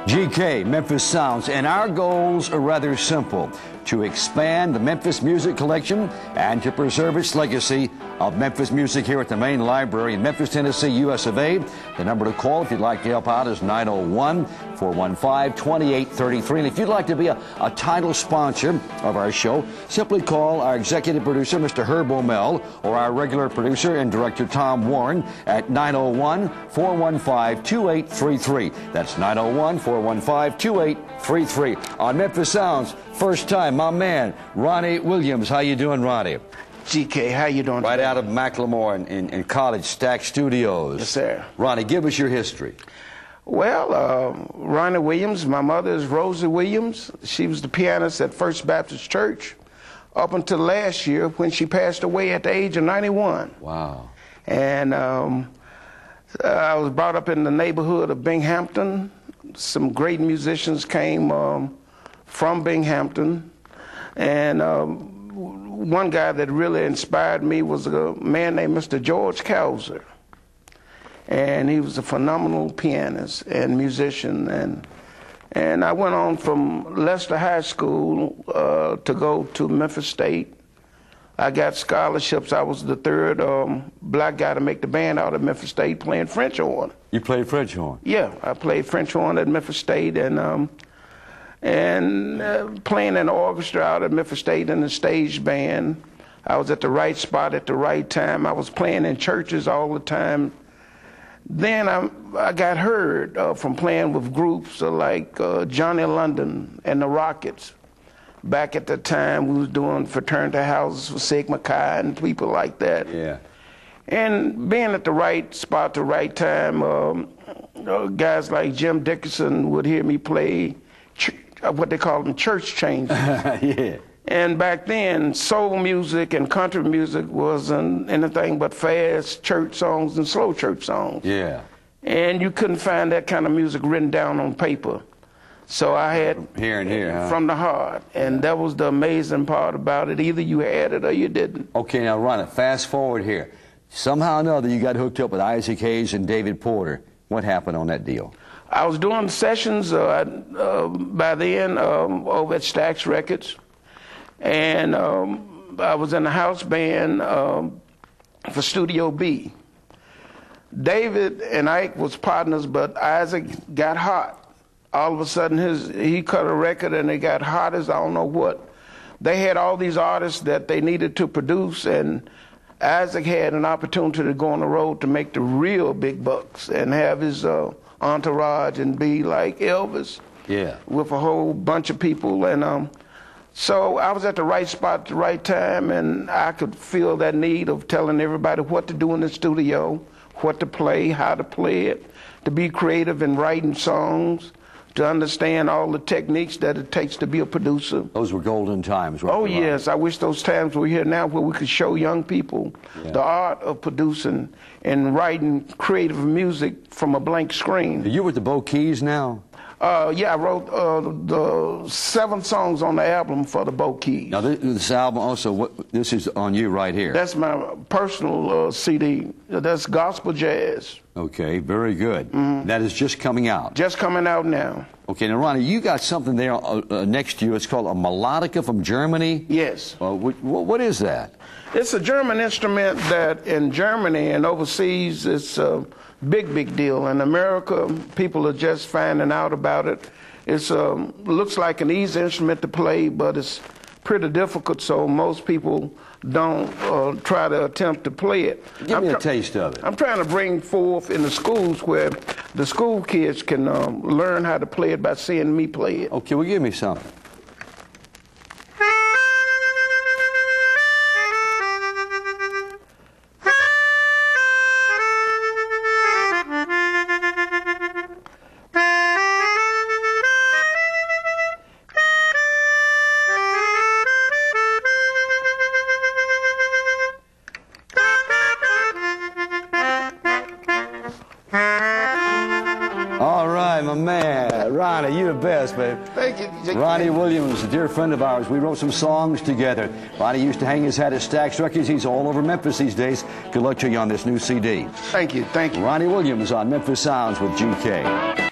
GK, Memphis Sounds, and our goals are rather simple: to expand the Memphis music collection and to preserve its legacy of Memphis music here at the main library in Memphis, Tennessee, US of A. The number to call if you'd like to help out is 901-415-2833. And if you'd like to be a title sponsor of our show, simply call our executive producer, Mr. Herb O'Mell, or our regular producer and director, Tom Warren, at 901-415-2833. That's 901-415-2833. On Memphis Sounds, first time, my man, Ronnie Williams. How you doing, Ronnie? GK, how you doing? Right today? out of Macklemore in college, Stax Studios. Yes, sir. Ronnie, give us your history. Well, Ronnie Williams, my mother is Rosie Williams. She was the pianist at First Baptist Church up until last year when she passed away at the age of 91. Wow. And I was brought up in the neighborhood of Binghamton. Some great musicians came from Binghamton. And one guy that really inspired me was a man named Mr. George Klein. And he was a phenomenal pianist and musician. And I went on from Leicester High School to go to Memphis State. I got scholarships. I was the third black guy to make the band out of Memphis State playing French horn. You played French horn? Yeah, I played French horn at Memphis State and playing in the orchestra out at Memphis State in the stage band. I was at the right spot at the right time. I was playing in churches all the time. Then I got heard from playing with groups like Johnny London and the Rockets. Back at the time, we was doing fraternity houses for Sigma Chi and people like that. Yeah. And being at the right spot, the right time, guys like Jim Dickinson would hear me play what they call them church changes. Yeah. And back then, soul music and country music wasn't anything but fast church songs and slow church songs. Yeah. And you couldn't find that kind of music written down on paper. So I had here and here, huh? From the heart. And that was the amazing part about it. Either you had it or you didn't. Okay, now run it. Fast forward here. Somehow or another, you got hooked up with Isaac Hayes and David Porter. What happened on that deal? I was doing sessions by then over at Stax Records. And I was in the house band for Studio B. David and Ike was partners, but Isaac got hot. All of a sudden, he cut a record and it got hot as I don't know what. They had all these artists that they needed to produce, and Isaac had an opportunity to go on the road to make the real big bucks and have his entourage and be like Elvis. Yeah. With a whole bunch of people. And so I was at the right spot at the right time, and I could feel that need of telling everybody what to do in the studio, what to play, how to play it, to be creative in writing songs, to understand all the techniques that it takes to be a producer. Those were golden times, right? Oh, yes. I wish those times were here now where we could show young people the art of producing and writing creative music from a blank screen. Are you with the Bo Keys now? Yeah, I wrote the 7 songs on the album for the Bo Keys. Now, this album also, this is on you right here. That's my personal CD. That's gospel jazz. Okay, very good. That is just coming out. Just coming out now. Okay, now, Ronnie, you got something there next to you. It's called a melodica from Germany? Yes. What is that? It's a German instrument that in Germany and overseas it's a big deal. In America, people are just finding out about it. It looks like an easy instrument to play, but it's pretty difficult, so most people don't try to attempt to play it. Give me a taste of it. I'm trying to bring forth in the schools where the school kids can learn how to play it by seeing me play it. Okay, well, give me something. All right, my man. Ronnie, you the best, babe. Thank you. Ronnie Williams, a dear friend of ours. We wrote some songs together. Ronnie used to hang his hat at Stax Records. He's all over Memphis these days. Good luck to you on this new CD. Thank you. Thank you. Ronnie Williams on Memphis Sounds with GK.